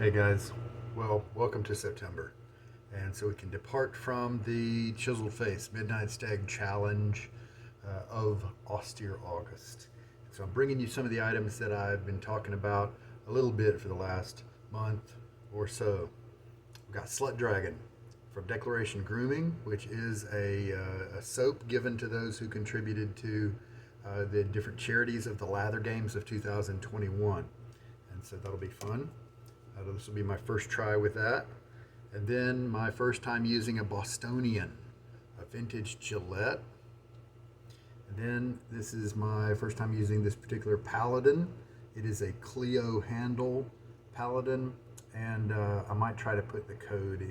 Hey guys, well, welcome to September. And so we can depart from the Chiseled Face Midnight Stag Challenge of Austere August. So I'm bringing you some of the items that I've been talking about a little bit for the last month or so. We've got Slut Dragon from Declaration Grooming, which is a soap given to those who contributed to the different charities of the Lather Games of 2021. And so that'll be fun. This will be my first try with that. And then my first time using a Bostonian, a vintage Gillette. And then this is my first time using this particular Paladin. It is a Cleo handle Paladin. And I might try to put the code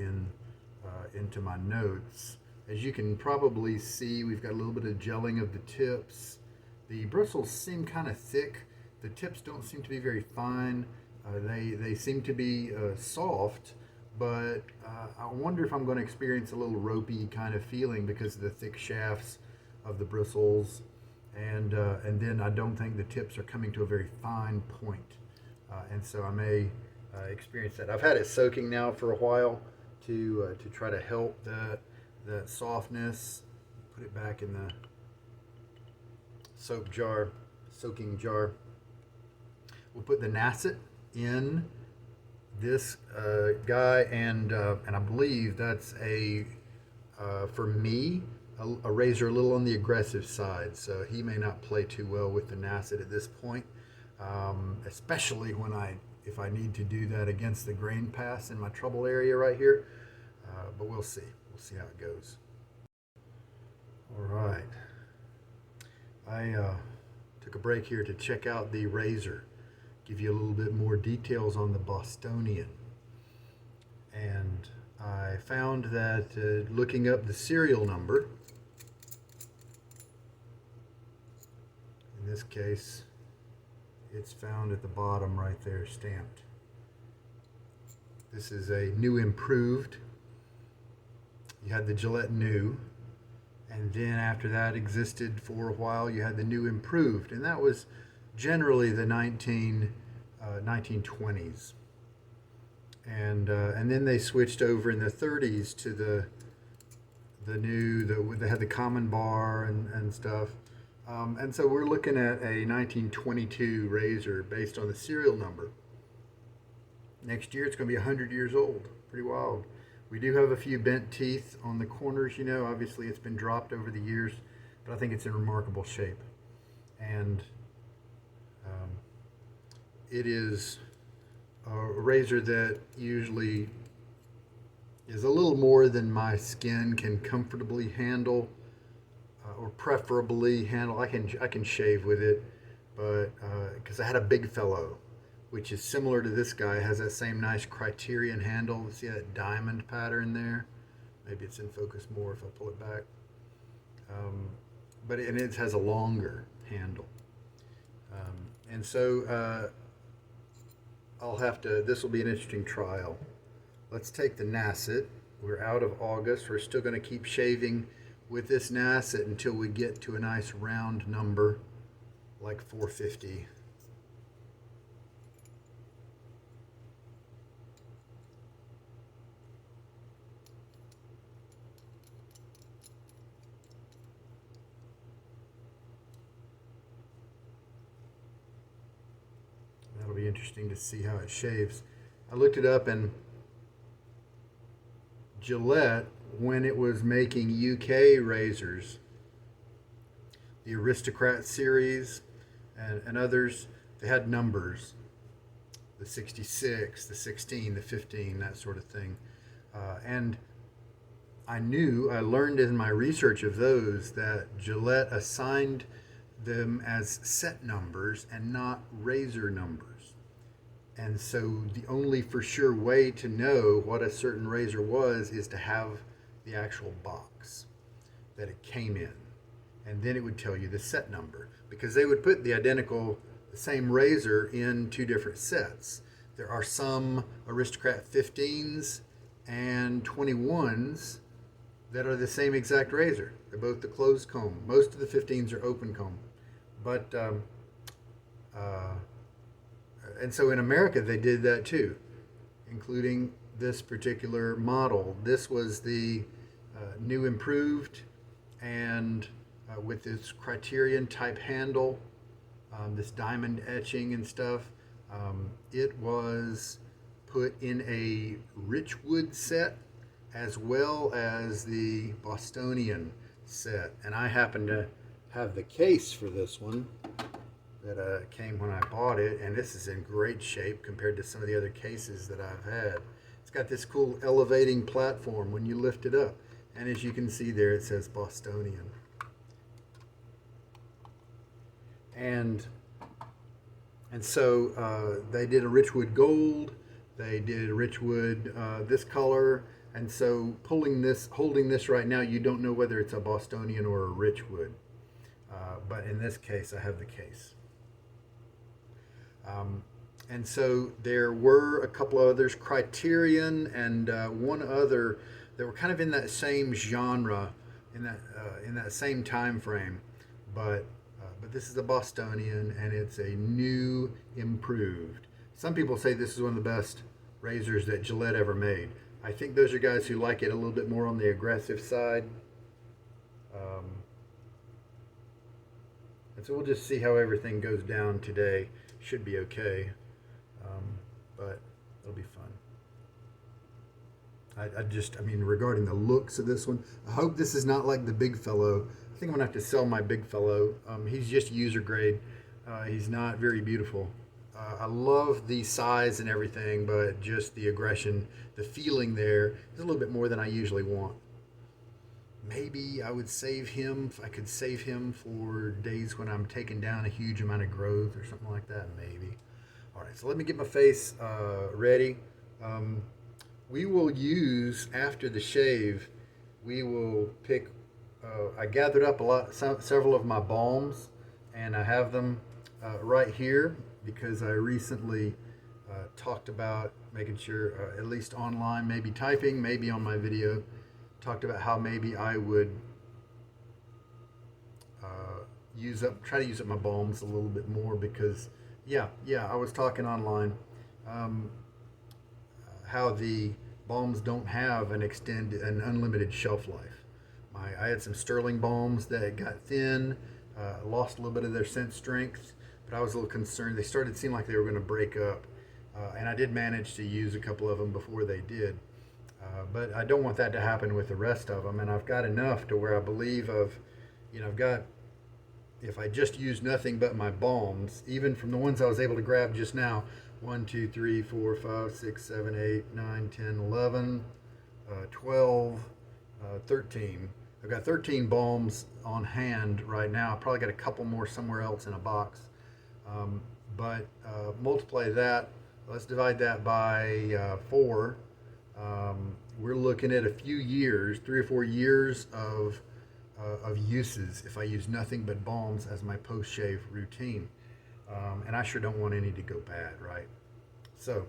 into my notes. As you can probably see, we've got a little bit of gelling of the tips. The bristles seem kind of thick. The tips don't seem to be very fine. They seem to be soft, but I wonder if I'm going to experience a little ropey kind of feeling because of the thick shafts of the bristles, and then I don't think the tips are coming to a very fine point, and so I may experience that. I've had it soaking now for a while to try to help that softness. Put it back in the soaking jar. We'll put the Nacet in this guy, and I believe that's for me a razor a little on the aggressive side, so he may not play too well with the Nacet at this point, especially if I need to do that against the grain pass in my trouble area right here, but we'll see how it goes. All right, I took a break here to check out the razor, give you a little bit more details on the Bostonian. And I found that looking up the serial number, in this case, it's found at the bottom right there, stamped. This is a new improved. You had the Gillette New, and then after that existed for a while, you had the new improved, and that was generally the 1920s, and then they switched over in the 30s to the new they had the common bar and stuff, and so we're looking at a 1922 razor based on the serial number. Next year it's going to be 100 years old. Pretty wild. We do have a few bent teeth on the corners, obviously it's been dropped over the years, but I think it's in remarkable shape. And it is a razor that usually is a little more than my skin can comfortably handle, or preferably handle. I can shave with it, but because I had a big fellow, which is similar to this guy, has that same nice Criterion handle. See that diamond pattern there? Maybe it's in focus more if I pull it back. But it has a longer handle, and so. This will be an interesting trial. Let's take the Nacet. We're out of August. We're still going to keep shaving with this Nacet until we get to a nice round number, like 450. That'll be interesting to see how it shaves. I looked it up, and Gillette, when it was making UK razors, the Aristocrat series and others, they had numbers. The 66, the 16, the 15, that sort of thing. And I learned in my research of those that Gillette assigned them as set numbers and not razor numbers. And so the only for sure way to know what a certain razor was is to have the actual box that it came in, and then it would tell you the set number, because they would put the same razor in two different sets. There are some Aristocrat 15s and 21s that are the same exact razor. They're both the closed comb. Most of the 15s are open comb. But and so in America they did that too. including this particular model. This was the new improved, and with this criterion type handle, this diamond etching and stuff. It was put in a Richwood set as well as the Bostonian set, and I happen to have the case for this one that came when I bought it, and this is in great shape compared to some of the other cases that I've had. It's got this cool elevating platform when you lift it up, and as you can see there, it says Bostonian. And so they did a Richwood gold, they did a Richwood this color, and so holding this right now, you don't know whether it's a Bostonian or a Richwood. But in this case, I have the case. And so there were a couple of others, Criterion and one other that were kind of in that same genre, in that same time frame. But this is a Bostonian, and it's a new improved. Some people say this is one of the best razors that Gillette ever made. I think those are guys who like it a little bit more on the aggressive side. And so we'll just see how everything goes down today. Should be okay, but it'll be fun. I mean, regarding the looks of this one, I hope this is not like the big fellow. I think I'm gonna have to sell my big fellow. He's just user grade. He's not very beautiful. I love the size and everything, but just the aggression, the feeling there is a little bit more than I usually want. Maybe I would save him, if I could save him for days when I'm taking down a huge amount of growth or something like that, maybe. All right, so let me get my face ready. We will use, after the shave, we will pick, I gathered up several of my balms, and I have them right here because I recently talked about making sure, at least online, maybe typing, maybe on my video, talked about how maybe I would try to use up my balms a little bit more because, yeah, I was talking online how the balms don't have an unlimited shelf life. I had some Stirling balms that got thin, lost a little bit of their scent strength, but I was a little concerned. They started to seem like they were going to break up, and I did manage to use a couple of them before they did. But I don't want that to happen with the rest of them, and I've got enough to where I believe I've got, if I just use nothing but my balms, even from the ones I was able to grab just now, 1, 2, 3, 4, 5, 6, 7, 8, 9, 10, 11, 12, 13. I've got 13 balms on hand right now. I've probably got a couple more somewhere else in a box. But multiply that, let's divide that by 4. We're looking at a few years, 3 or 4 years of uses if I use nothing but balms as my post-shave routine. And I sure don't want any to go bad, right? So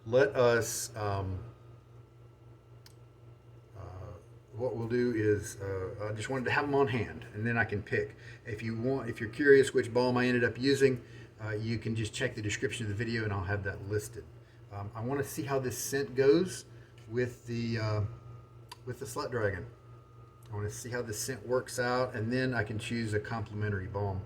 let us, what we'll do is, I just wanted to have them on hand, and then I can pick. If you're curious which balm I ended up using, you can just check the description of the video and I'll have that listed. I want to see how this scent goes with the Slut Dragon. I want to see how this scent works out, and then I can choose a complementary balm.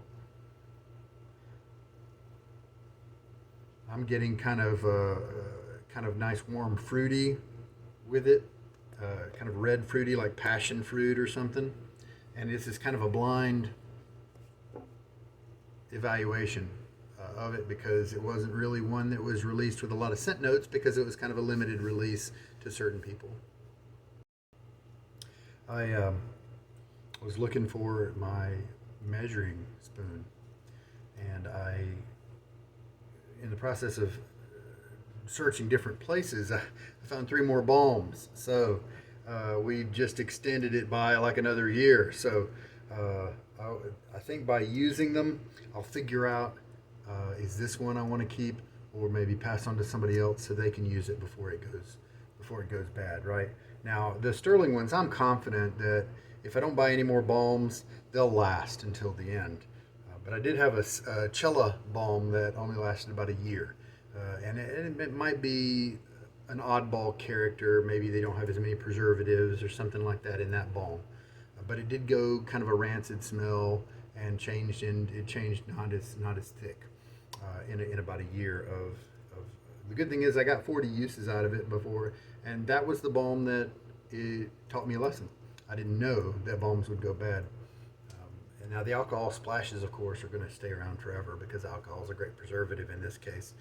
I'm getting kind of nice warm fruity with it, kind of red fruity like passion fruit or something. And this is kind of a blind evaluation of it because it wasn't really one that was released with a lot of scent notes because it was kind of a limited release to certain people. I was looking for my measuring spoon, and in the process of searching different places, I found 3 more balms. So we just extended it by like another year. So I think by using them, I'll figure out is this one I want to keep, or maybe pass on to somebody else so they can use it before it goes bad, right? Now, the Stirling ones, I'm confident that if I don't buy any more balms, they'll last until the end. But I did have a Cella balm that only lasted about a year. And it might be an oddball character. Maybe they don't have as many preservatives or something like that in that balm. But it did go kind of a rancid smell and it changed not as thick in about a year of. The good thing is I got 40 uses out of it before, and that was the balm that it taught me a lesson. I didn't know that balms would go bad. And now the alcohol splashes, of course, are going to stay around forever because alcohol is a great preservative in this case.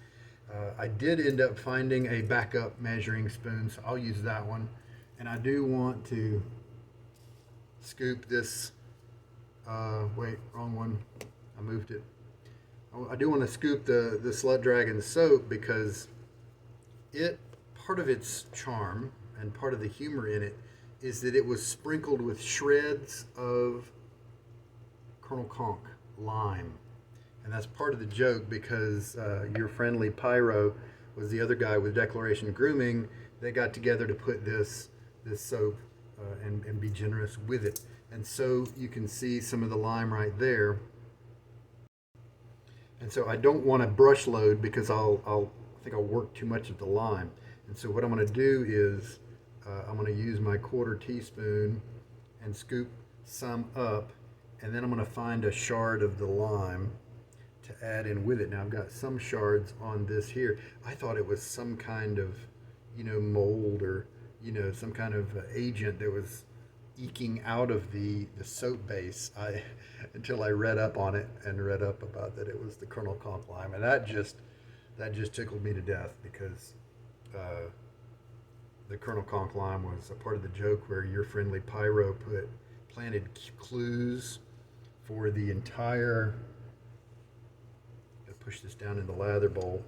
I did end up finding a backup measuring spoon, so I'll use that one. And I do want to scoop this. Wait, wrong one. I moved it. I do want to scoop the Slut Dragon soap because part of its charm and part of the humor in it is that it was sprinkled with shreds of Colonel Conk lime. And that's part of the joke because your friendly Pyro was the other guy with Declaration Grooming. They got together to put this soap and be generous with it. And so you can see some of the lime right there. And so I don't want to brush load because I think I'll work too much of the lime. And so what I'm going to do is I'm going to use my 1/4 teaspoon and scoop some up, and then I'm going to find a shard of the lime to add in with it. Now I've got some shards on this here. I thought it was some kind of, mold or, some kind of agent that was eking out of the soap base. Until I read up on it and read up about that it was the Colonel Conk lime, and that just tickled me to death because the Colonel Conk lime was a part of the joke where your friendly Pyro planted clues for the entire. Push this down in the lather bowl.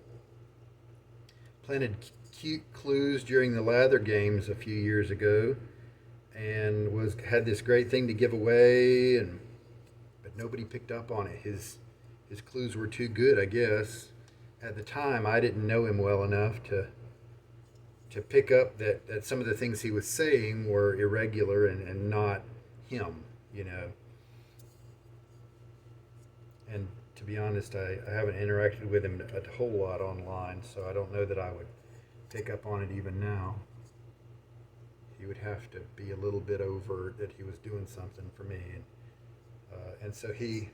Planted cute clues during the lather games a few years ago, and had this great thing to give away, but nobody picked up on it. His clues were too good, I guess. At the time, I didn't know him well enough to pick up that some of the things he was saying were irregular and not him, And to be honest, I haven't interacted with him a whole lot online, so I don't know that I would pick up on it even now. He would have to be a little bit overt that he was doing something for me. And so he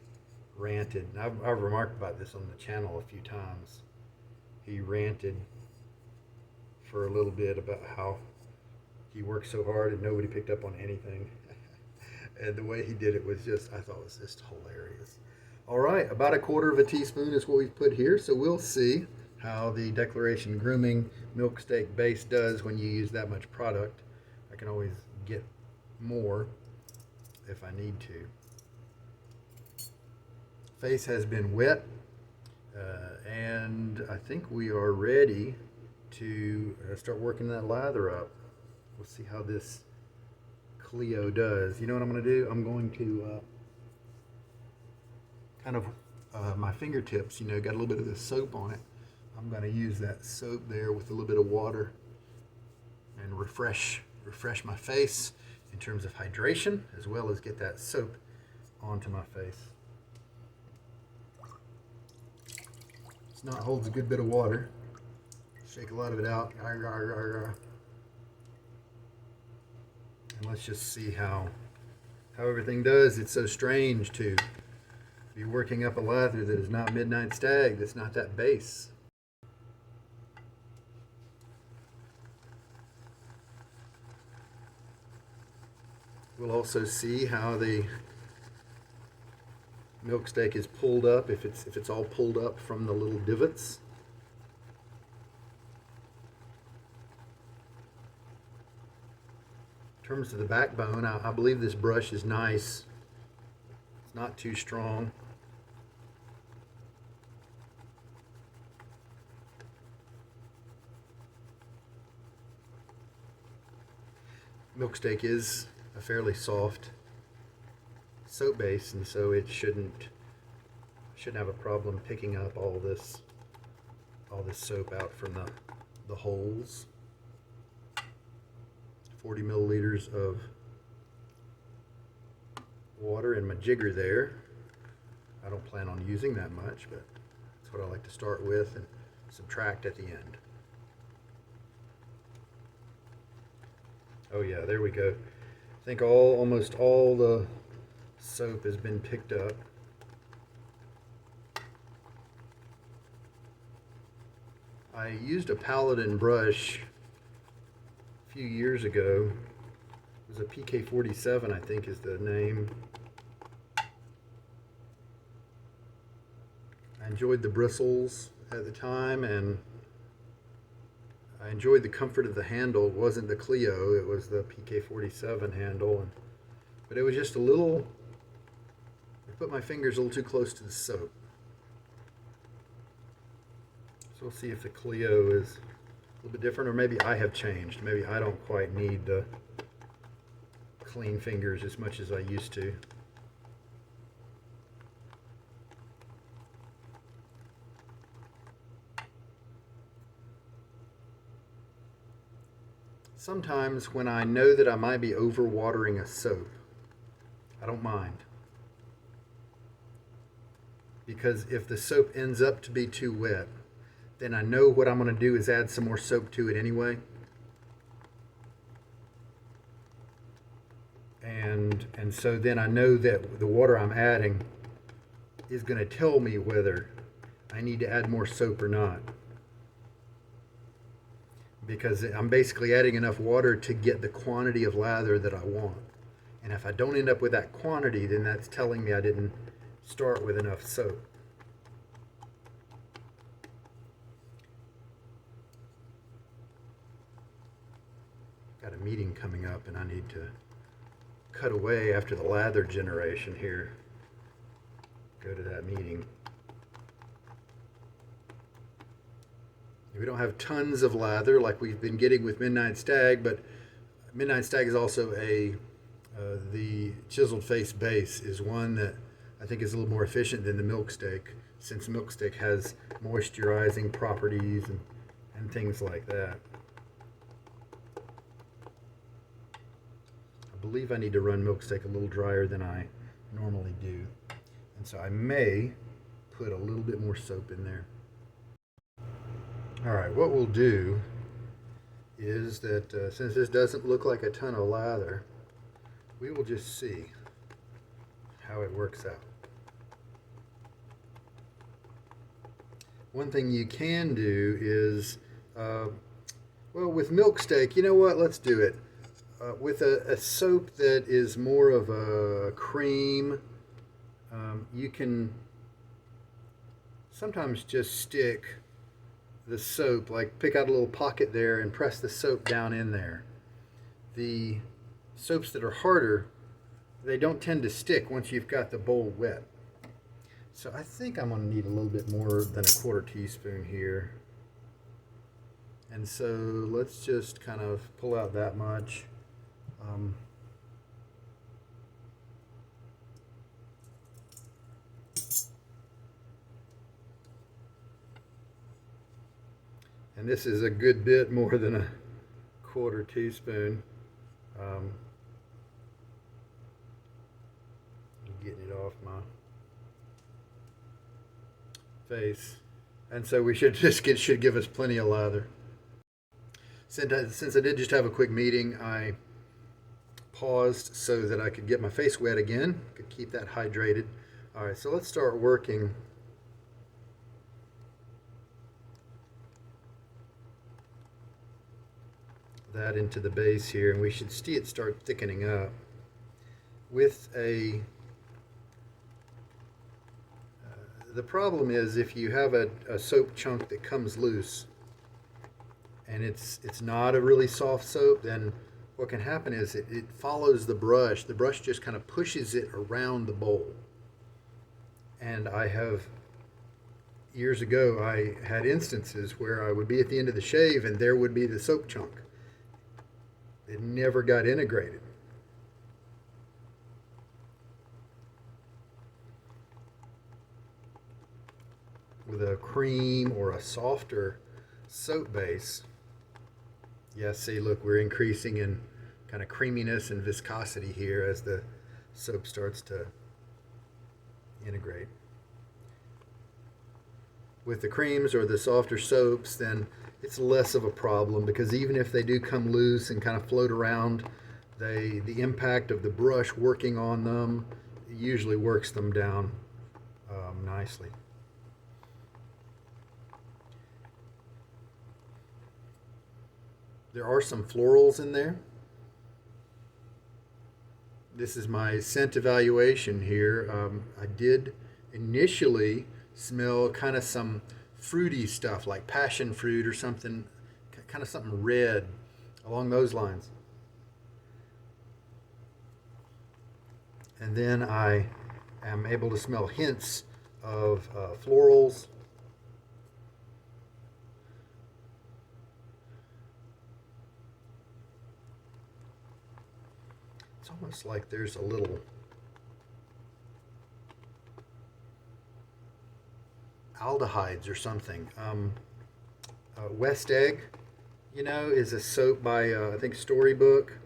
ranted. And I've remarked about this on the channel a few times. He ranted for a little bit about how he worked so hard and nobody picked up on anything. And the way he did it was I thought it was just hilarious. All right, about 1/4 teaspoon is what we've put here, so we'll see how the Declaration Grooming Milksteak base does when you use that much product. I can always get more if I need to. Face has been wet, and I think we are ready to start working that lather up. We'll see how this Cleo does. You know what I'm going to do? I'm going to my fingertips, got a little bit of this soap on it. I'm going to use that soap there with a little bit of water and refresh my face in terms of hydration, as well as get that soap onto my face. This knot holds a good bit of water. Shake a lot of it out. And let's just see how everything does. It's so strange to be working up a lather that is not Midnight Stag, that's not that base. We'll also see how the Milksteak is pulled up, if it's all pulled up from the little divots. In terms of the backbone, I believe this brush is nice. It's not too strong. Milksteak is a fairly soft soap base, and so it shouldn't have a problem picking up all this soap out from the holes. 40 milliliters of water in my jigger there. I don't plan on using that much, but that's what I like to start with, and subtract at the end. Oh yeah, there we go. I think almost all the soap has been picked up. I used a Paladin brush a few years ago. It was a PK47, I think is the name. I enjoyed the bristles at the time, and I enjoyed the comfort of the handle. It wasn't the Cleo, it was the PK47 handle. But it was just a little, I put my fingers a little too close to the soap. So we'll see if the Cleo is a little bit different, or maybe I have changed. Maybe I don't quite need the clean fingers as much as I used to. Sometimes when I know that I might be overwatering a soap, I don't mind. Because if the soap ends up to be too wet, then I know what I'm going to do is add some more soap to it anyway. And so then I know that the water I'm adding is going to tell me whether I need to add more soap or not. Because I'm basically adding enough water to get the quantity of lather that I want. And if I don't end up with that quantity, then that's telling me I didn't start with enough soap. Got a meeting coming up, and I need to cut away after the lather generation here. Go to that meeting. We don't have tons of lather like we've been getting with Midnight Stag, but Midnight Stag is also the chiseled face base is one that I think is a little more efficient than the Milksteak, since Milksteak has moisturizing properties and things like that. I believe I need to run Milksteak a little drier than I normally do. And so I may put a little bit more soap in there. Alright, what we'll do is that since this doesn't look like a ton of lather, we will just see how it works out. One thing you can do is, well, with Milksteak, you know what, let's do it. With a soap that is more of a cream, you can sometimes just stick the soap, like pick out a little pocket there and press the soap down in there. The soaps that are harder, they don't tend to stick once you've got the bowl wet. So I think I'm going to need a little bit more than a quarter teaspoon here. And so let's just kind of pull out that much. And this is a good bit more than a quarter teaspoon. Getting it off my face. And so we should give us plenty of lather. Since I did just have a quick meeting, I paused so that I could get my face wet again, could keep that hydrated. All right, so let's start working that into the base here, and we should see it start thickening up with a the problem is if you have a soap chunk that comes loose and it's not a really soft soap, then what can happen is it follows the brush just kind of pushes it around the bowl. And I have, years ago, I had instances where I would be at the end of the shave and there would be the soap chunk. It never got integrated. With a cream or a softer soap base, yeah, see, look, we're increasing in kind of creaminess and viscosity here as the soap starts to integrate. With the creams or the softer soaps, then it's less of a problem, because even if they do come loose and kind of float around, the impact of the brush working on them usually works them down nicely. There are some florals in there. This is my scent evaluation here. I did initially smell kind of some fruity stuff like passion fruit or something, kind of something red along those lines. And then I am able to smell hints of florals. It's almost like there's a little aldehydes or something. West Egg, is a soap by, I think, Storybook.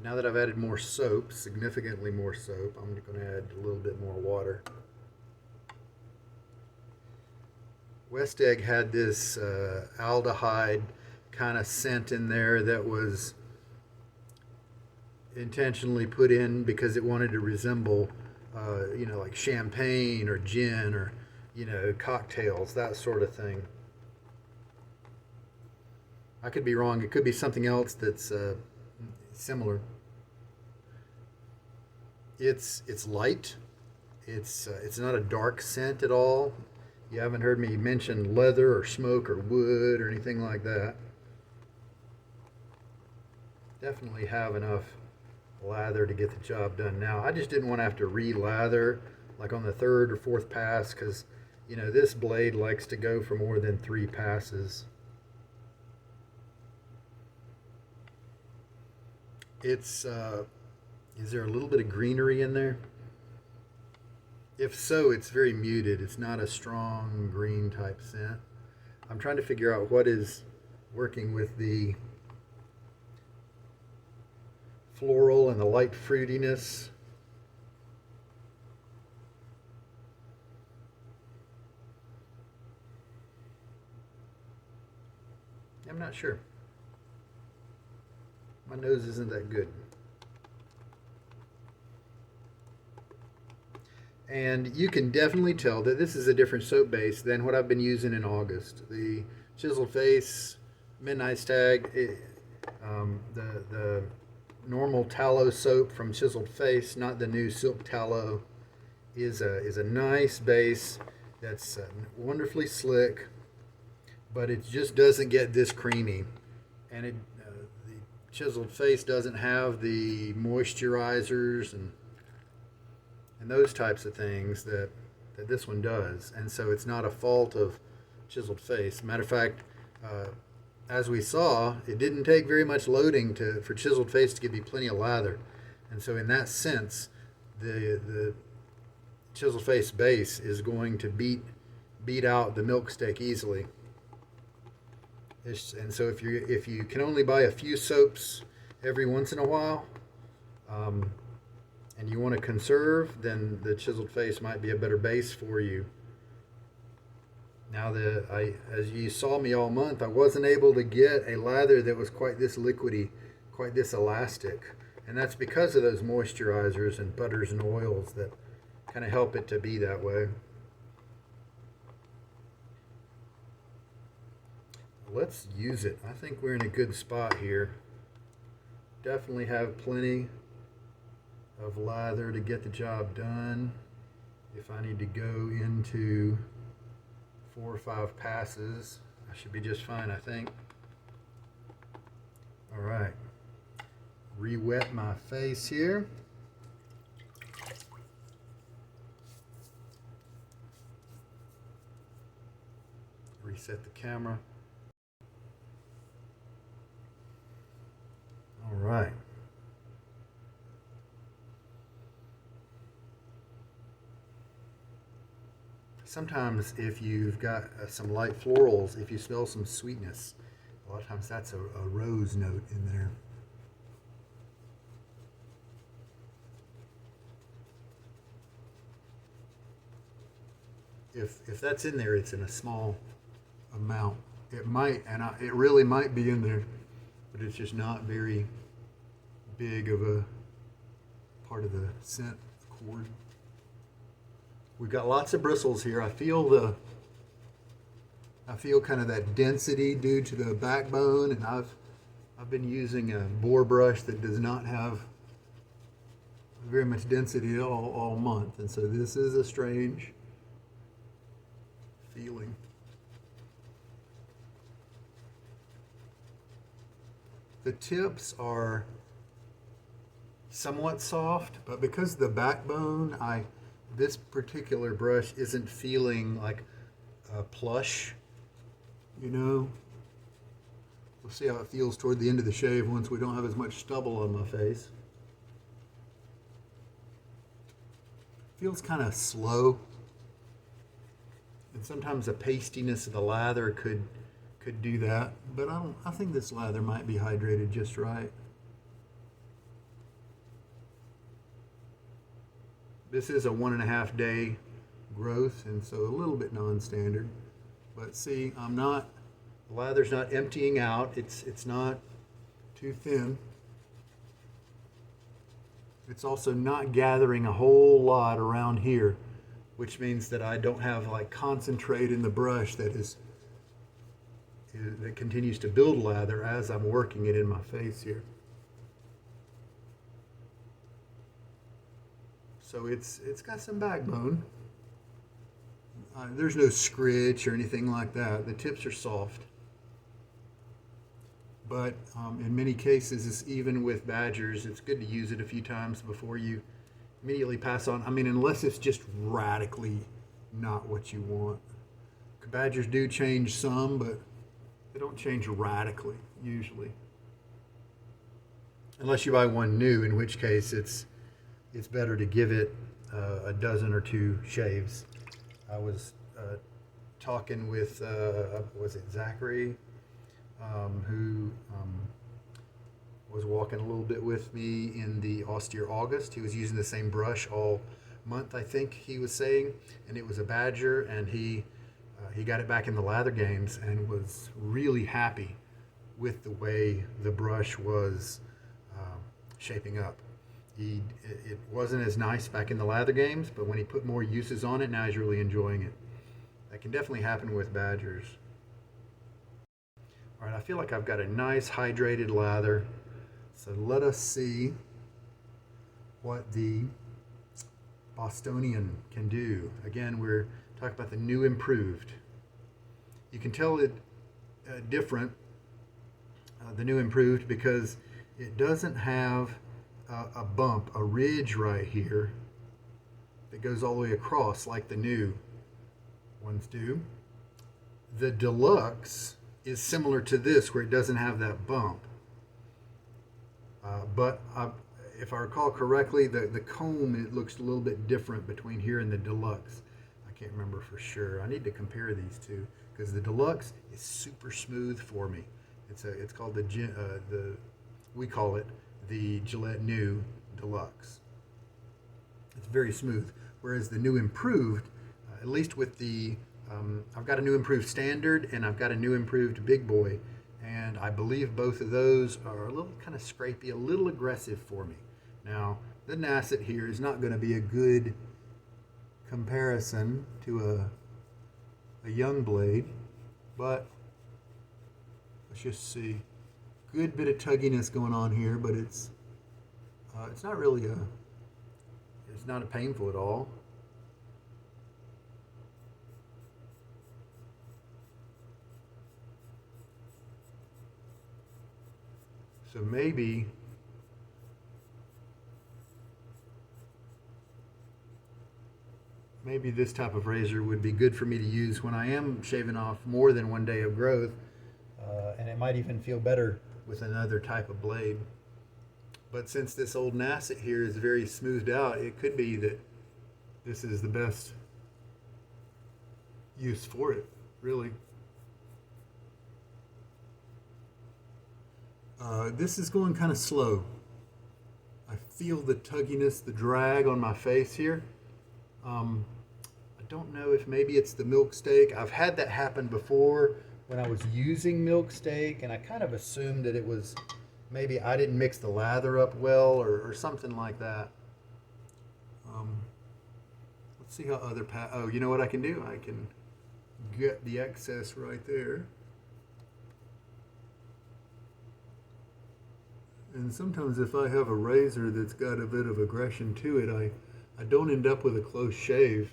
Now that I've added more soap, significantly more soap, I'm going to add a little bit more water. West Egg had this aldehyde kind of scent in there that was intentionally put in because it wanted to resemble, like champagne or gin or, cocktails, that sort of thing. I could be wrong. It could be something else that's similar. It's light. It's not a dark scent at all. You haven't heard me mention leather or smoke or wood or anything like that. Definitely have enough lather to get the job done. Now, I just didn't want to have to re-lather like on the third or fourth pass, because this blade likes to go for more than 3 passes. Is there a little bit of greenery in there? If so, it's very muted. It's not a strong green type scent. I'm trying to figure out what is working with the floral and the light fruitiness. I'm not sure. My nose isn't that good. And you can definitely tell that this is a different soap base than what I've been using in August. The Chiseled Face, Midnight Stag, the normal tallow soap from Chiseled Face, not the new Silk Tallow, is a nice base that's wonderfully slick, but it just doesn't get this creamy. And the Chiseled Face doesn't have the moisturizers and those types of things that this one does. And so it's not a fault of Chiseled Face. Matter of fact, as we saw, it didn't take very much loading for Chiseled Face to give you plenty of lather. And so in that sense, the Chiseled Face base is going to beat out the Milksteak easily. And so if you can only buy a few soaps every once in a while, and you want to conserve, then the Chiseled Face might be a better base for you. Now, as you saw me all month, I wasn't able to get a lather that was quite this liquidy, quite this elastic. And that's because of those moisturizers and butters and oils that kind of help it to be that way. Let's use it. I think we're in a good spot here. Definitely have plenty of lather to get the job done. If I need to go into 4 or 5 passes, I should be just fine, I think. All right. Re-wet my face here. Reset the camera. All right. Sometimes if you've got some light florals, if you smell some sweetness, a lot of times that's a rose note in there. if that's in there, it's in a small amount. It might, and it really might be in there, but it's just not very big of a part of the scent cord. We've got lots of bristles here. I feel kind of that density due to the backbone, and I've been using a boar brush that does not have very much density all month, and so this is a strange feeling. The tips are somewhat soft, but because of the backbone, this particular brush isn't feeling like plush, you know. We'll see how it feels toward the end of the shave once we don't have as much stubble on my face. Feels kind of slow, and sometimes the pastiness of the lather could do that, but I think this lather might be hydrated just right. This is a 1.5 day growth, and so a little bit non-standard. But see, the lather's not emptying out. It's not too thin. It's also not gathering a whole lot around here, which means that I don't have like concentrate in the brush that continues to build lather as I'm working it in my face here. So it's got some backbone. There's no scritch or anything like that. The tips are soft. But in many cases, even with badgers, it's good to use it a few times before you immediately pass on. I mean, unless it's just radically not what you want. Badgers do change some, but they don't change radically, usually. Unless you buy one new, in which case it's better to give it a dozen or two shaves. I was talking with, was it Zachary, who was walking a little bit with me in the Austere August. He was using the same brush all month, I think he was saying, and it was a badger, and he got it back in the lather games and was really happy with the way the brush was shaping up. It wasn't as nice back in the lather games, but when he put more uses on it, now he's really enjoying it. That can definitely happen with badgers. All right, I feel like I've got a nice hydrated lather. So let us see what the Bostonian can do. Again, we're talking about the new improved. You can tell it different, the new improved, because it doesn't have a bump, a ridge right here that goes all the way across like the new ones do. The deluxe is similar to this, where it doesn't have that bump. But if I recall correctly, the comb, it looks a little bit different between here and the deluxe. I can't remember for sure. I need to compare these two, because the deluxe is super smooth for me. It's called we call it the Gillette New Deluxe. It's very smooth, whereas the new improved, at least with the I've got a new improved standard and I've got a new improved Big Boy, and I believe both of those are a little kind of scrapey, a little aggressive for me. Now, the Nacet here is not going to be a good comparison to a young blade, but let's just see. Good bit of tugginess going on here, but it's not really it's not painful at all. So maybe this type of razor would be good for me to use when I am shaving off more than 1 day of growth, and it might even feel better with another type of blade. But since this old Nacet here is very smoothed out, it could be that this is the best use for it, really. This is going kind of slow. I feel the tugginess, the drag on my face here. I don't know if maybe it's the Milksteak. I've had that happen before when I was using Milksteak, and I kind of assumed that it was maybe I didn't mix the lather up well or something like that. Let's see how other oh, you know what I can do? I can get the excess right there. And sometimes if I have a razor that's got a bit of aggression to it, I don't end up with a close shave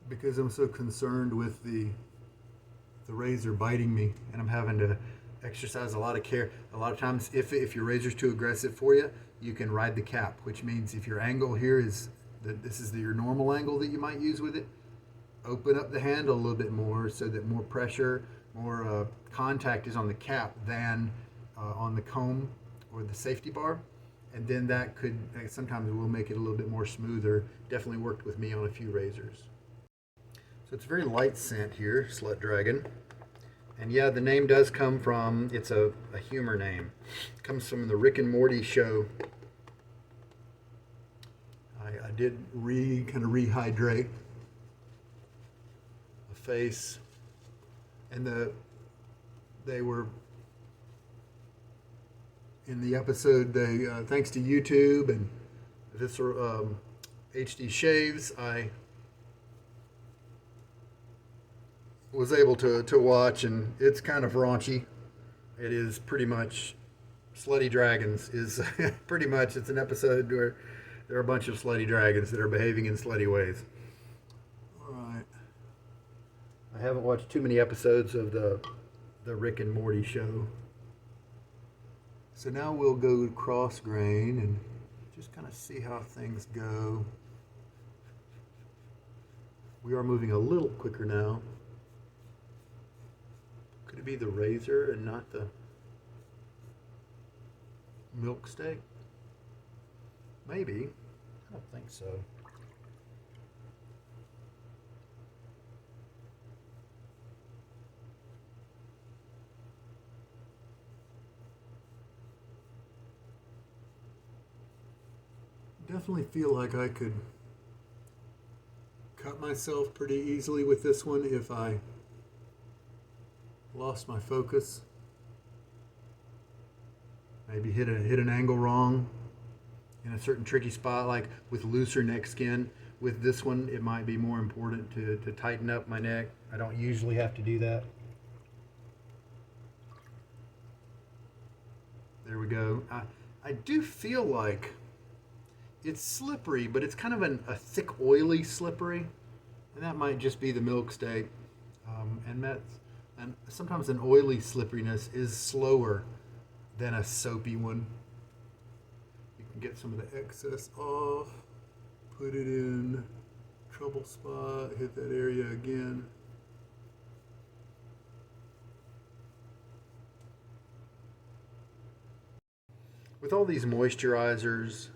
because I'm so concerned with the razor biting me, and I'm having to exercise a lot of care. A lot of times if your razor's too aggressive for you, you can ride the cap, which means if your angle here is that this is your normal angle that you might use with it, open up the handle a little bit more so that more pressure, more contact is on the cap than on the comb or the safety bar, and then that could sometimes will make it a little bit more smoother. Definitely worked with me on a few razors. So it's a very light scent here, Slut Dragon. And yeah, the name does come from, it's a humor name. It comes from the Rick and Morty show. I did kind of rehydrate the face, and they were in the episode. They thanks to YouTube and this HD shaves, I was able to watch, and it's kind of raunchy. It is pretty much Slutty Dragons is pretty much, it's an episode where there are a bunch of slutty dragons that are behaving in slutty ways. All right. I haven't watched too many episodes of the Rick and Morty show. So now we'll go cross grain and just kind of see how things go. We are moving a little quicker now. Could it be the razor and not the Milksteak? Maybe. I don't think so. Definitely feel like I could cut myself pretty easily with this one if I lost my focus. Maybe hit an angle wrong in a certain tricky spot, like with looser neck skin. With this one, it might be more important to tighten up my neck. I don't usually have to do that. There we go. I do feel like it's slippery, but it's kind of a thick, oily slippery, and that might just be the Milksteak. And sometimes an oily slipperiness is slower than a soapy one. You can get some of the excess off, put it in trouble spot, hit that area again. With all these moisturizers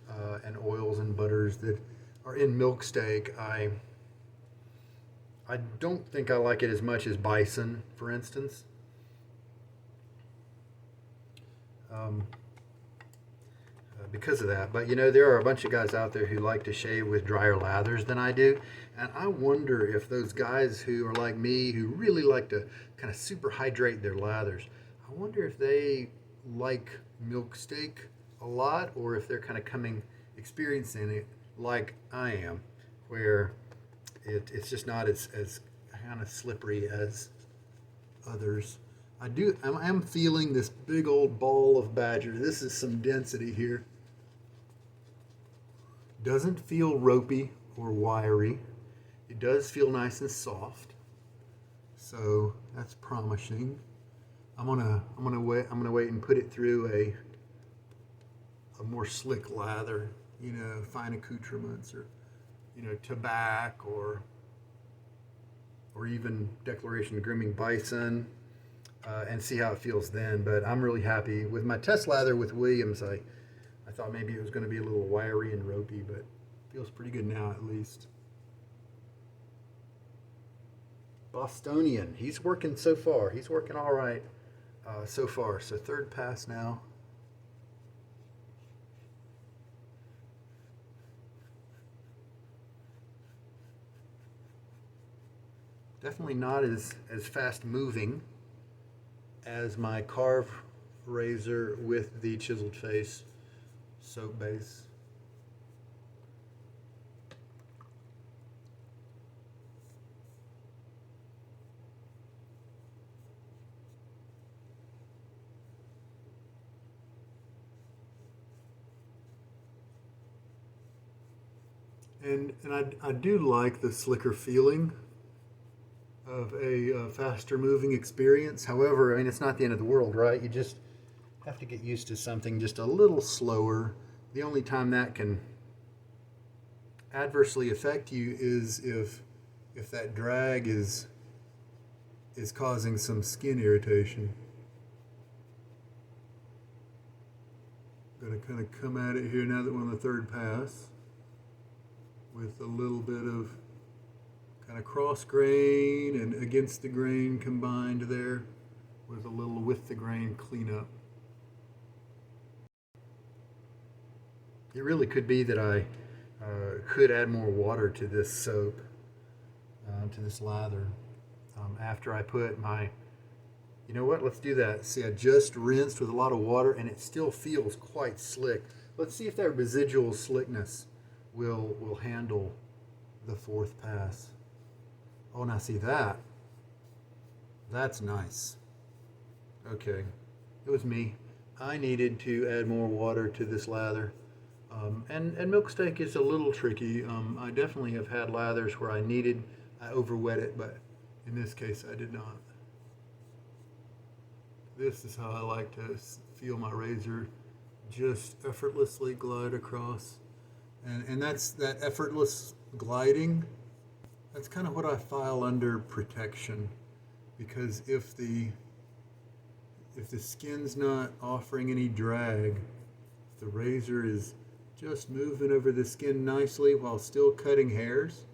and oils and butters that are in Milksteak, I don't think I like it as much as Bison, for instance. Because of that. But you know, there are a bunch of guys out there who like to shave with drier lathers than I do, and I wonder if those guys who are like me, who really like to kind of super hydrate their lathers, I wonder if they like Milksteak a lot, or if they're kind of experiencing it like I am, where it's just not as kind of slippery as others. I am feeling this big old ball of badger. This is some density here. Doesn't feel ropey or wiry. It does feel nice and soft. So that's promising. I'm gonna wait and put it through a more slick lather, you know, fine accoutrements, or you know, tobacco, or even Declaration Grooming Bison, and see how it feels then. But I'm really happy with my test lather with Williams. I thought maybe it was going to be a little wiry and ropey, but it feels pretty good now at least. Bostonian, he's working so far. He's working all right so far. So third pass now. Definitely not as fast moving as my carve razor with the chiseled face soap base. And I do like the slicker feeling of a faster moving experience. However, I mean, it's not the end of the world, right? You just have to get used to something just a little slower. The only time that can adversely affect you is if that drag is causing some skin irritation. Gonna kind of come at it here now that we're on the third pass with a little bit of kind of cross grain and against the grain combined there with a little with the grain cleanup. It really could be that I could add more water to this soap, to this lather, after I put my, you know what, let's do that. See, I just rinsed with a lot of water and it still feels quite slick. Let's see if that residual slickness will handle the fourth pass. Oh, now see that. That's nice. Okay, it was me. I needed to add more water to this lather. And Milksteak is a little tricky. I definitely have had lathers where I overwet it, but in this case I did not. This is how I like to feel my razor just effortlessly glide across. And that's that effortless gliding. That's kind of what I file under protection, because if the skin's not offering any drag, if the razor is just moving over the skin nicely while still cutting hairs,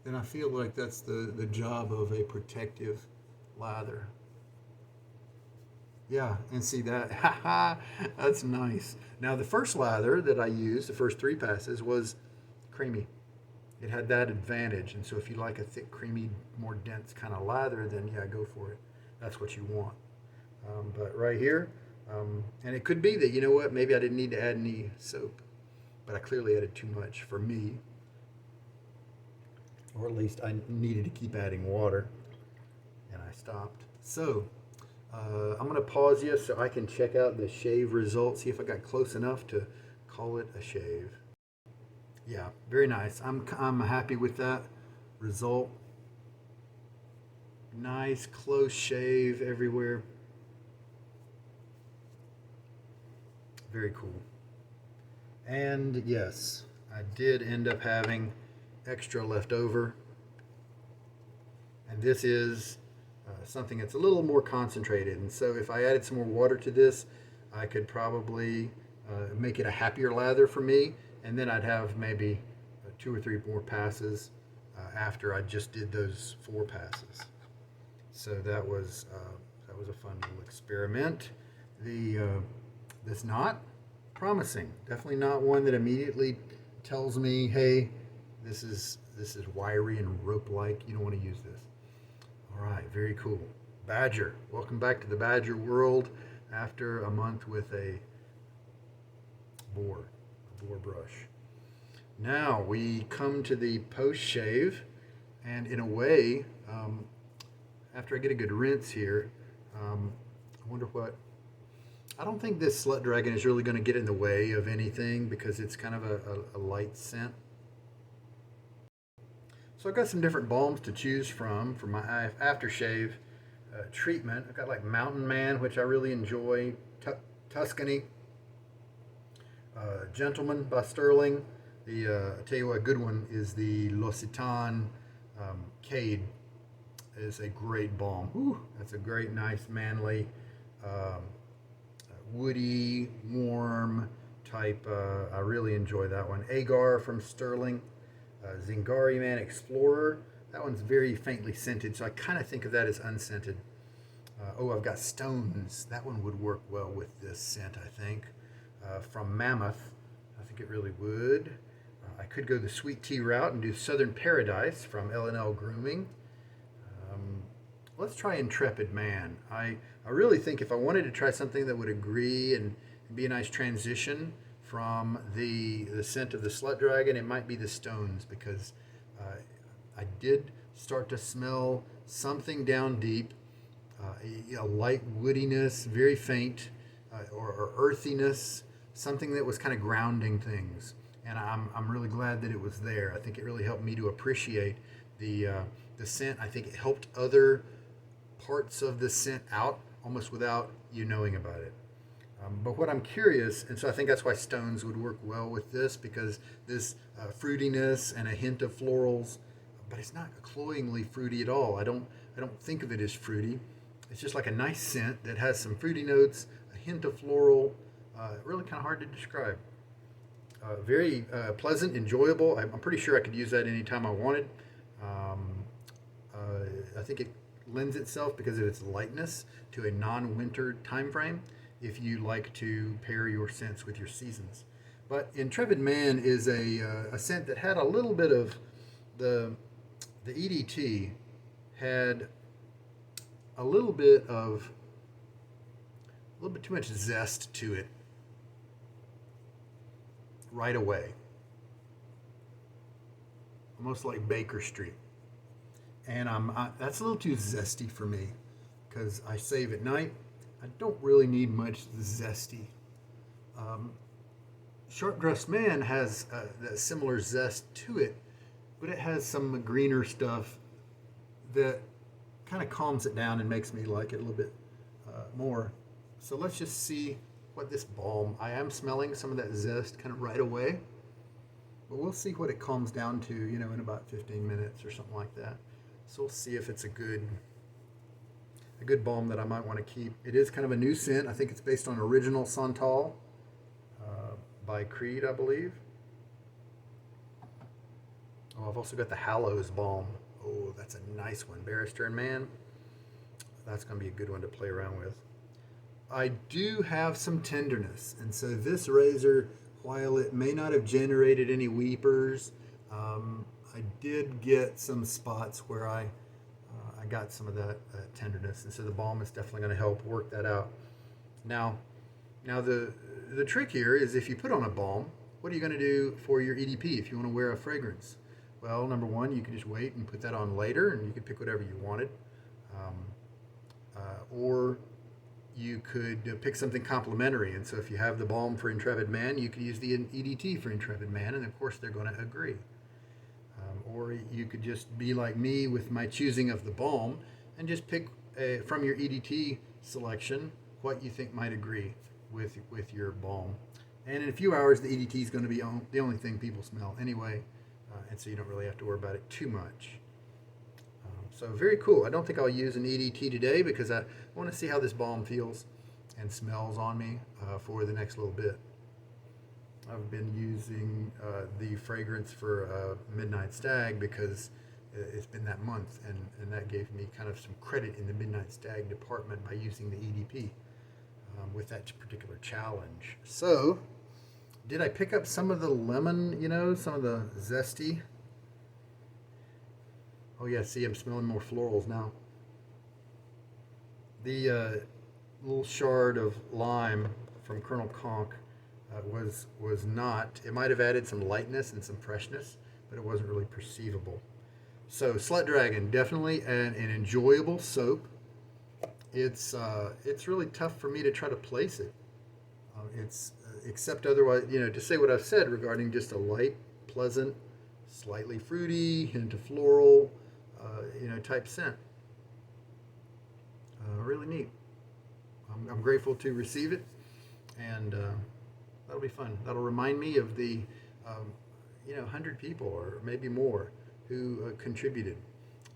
then I feel like that's the job of a protective lather. Yeah, and see that? Haha, that's nice. Now the first lather that I used, the first three passes, was creamy. It had that advantage, and so if you like a thick, creamy, more dense kind of lather, then yeah, go for it. That's what you want. But right here, and it could be that, you know what, maybe I didn't need to add any soap, but I clearly added too much for me, or at least I needed to keep adding water, and I stopped. So I'm going to pause you so I can check out the shave results, see if I got close enough to call it a shave. Yeah, very nice. I'm happy with that result. Nice close shave everywhere. Very cool. And yes, I did end up having extra left over. And this is something that's a little more concentrated. And so if I added some more water to this, I could probably make it a happier lather for me. And then I'd have maybe 2 or 3 more passes after I just did those 4 passes. So that was a fun little experiment. This knot, promising. Definitely not one that immediately tells me, hey, this is wiry and rope-like. You don't want to use this. All right, very cool. Badger. Welcome back to the Badger world after a month with a boar brush. Now we come to the post shave, and in a way, after I get a good rinse here, I wonder what. I don't think this Slut Dragon is really going to get in the way of anything because it's kind of a light scent. So I've got some different balms to choose from for my aftershave treatment. I've got like Mountain Man, which I really enjoy, Tuscany, Gentleman by Stirling. I tell you what, a good one is the L'Occitane Cade. Is a great balm. Whew, that's a great, nice, manly, woody, warm type. I really enjoy that one. Agar from Stirling. Zingari Man Explorer. That one's very faintly scented, so I kind of think of that as unscented. I've got Stones. That one would work well with this scent, I think. From Mammoth. I think it really would. I could go the sweet tea route and do Southern Paradise from L&L Grooming. let's try Intrepid Man. I really think if I wanted to try something that would agree and be a nice transition from the scent of the Slut Dragon, it might be the Stones, because I did start to smell something down deep, a light woodiness, very faint, or earthiness, something that was kind of grounding things. And I'm really glad that it was there. I think it really helped me to appreciate the scent. I think it helped other parts of the scent out almost without you knowing about it. But what I'm curious, and so I think that's why Stones would work well with this, because this fruitiness and a hint of florals, but it's not cloyingly fruity at all. I don't think of it as fruity. It's just like a nice scent that has some fruity notes, a hint of floral. Really kind of hard to describe. Very pleasant, enjoyable. I'm pretty sure I could use that anytime I wanted. I think it lends itself, because of its lightness, to a non-winter time frame if you like to pair your scents with your seasons. But Intrepid Man is a scent that had a little bit of the EDT had a little bit too much zest to it right away, almost like Baker Street. And that's a little too zesty for me, because I save at night. I don't really need much zesty. Sharp Dressed Man has that similar zest to it, but it has some greener stuff that kind of calms it down and makes me like it a little bit more. So let's just see what this balm. I am smelling some of that zest kind of right away, but we'll see what it calms down to, in about 15 minutes or something like that. So we'll see if it's a good balm that I might want to keep. It is kind of a new scent. I think it's based on original Santal by Creed, I believe. Oh, I've also got the Hallows balm. Oh, that's a nice one. Barrister and Man. That's going to be a good one to play around with. I do have some tenderness, and so this razor, while it may not have generated any weepers, I did get some spots where I got some of that tenderness, and so the balm is definitely going to help work that out. Now the trick here is, if you put on a balm, what are you going to do for your EDP if you want to wear a fragrance? Well, number one, you can just wait and put that on later, and you could pick whatever you wanted, or you could pick something complementary. And so if you have the balm for Intrepid Man, you could use the EDT for Intrepid Man, and of course they're going to agree. Or you could just be like me with my choosing of the balm and just pick from your EDT selection what you think might agree with your balm. And in a few hours, the EDT is going to be the only thing people smell anyway, and so you don't really have to worry about it too much. So very cool. I don't think I'll use an EDT today, because I want to see how this balm feels and smells on me for the next little bit. I've been using the fragrance for Midnight Stag because it's been that month, and that gave me kind of some credit in the Midnight Stag department by using the EDP with that particular challenge. So, did I pick up some of the lemon, some of the zesty? Oh yeah, see, I'm smelling more florals now. The little shard of lime from Colonel Conk was not. It might have added some lightness and some freshness, but it wasn't really perceivable. So Slut Dragon, definitely an enjoyable soap. It's really tough for me to try to place it. It's except otherwise, to say what I've said regarding just a light, pleasant, slightly fruity, hint of floral, type scent. Really neat. I'm grateful to receive it, and that'll be fun. That'll remind me of the 100 people or maybe more who contributed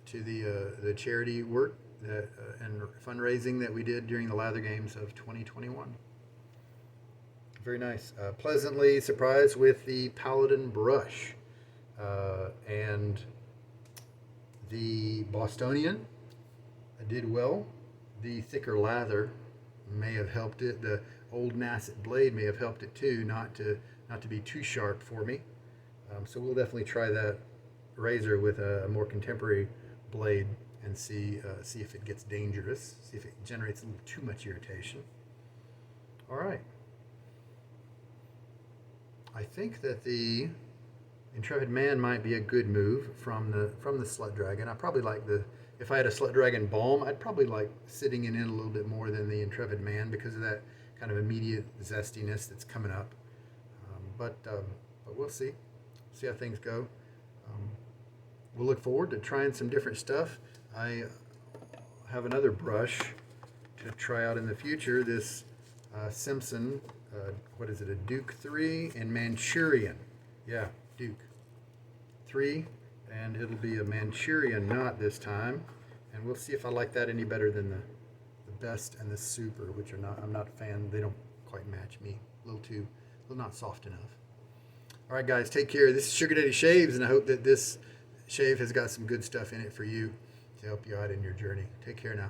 to the charity work and fundraising that we did during the Lather Games of 2021. Very nice. Pleasantly surprised with the Paladin brush and the Bostonian. I did well. The thicker lather may have helped it. The old Nacet blade may have helped it too, not to be too sharp for me. So we'll definitely try that razor with a more contemporary blade and see if it gets dangerous, see if it generates a little too much irritation. All right. I think that the Intrepid Man might be a good move from the Slut Dragon. I probably like if I had a Slut Dragon Balm, I'd probably like sitting in it a little bit more than the Intrepid Man because of that kind of immediate zestiness that's coming up. But we'll see how things go. We'll look forward to trying some different stuff. I have another brush to try out in the future. This Simpson, what is it, a Duke 3 and Manchurian. Yeah, Duke 3, and it'll be a Manchurian knot this time. And we'll see if I like that any better than the Best and the Super, which are not, I'm not a fan. They don't quite match me. A little not soft enough. All right, guys, take care. This is Sugar Daddy Shaves, and I hope that this shave has got some good stuff in it for you to help you out in your journey. Take care now.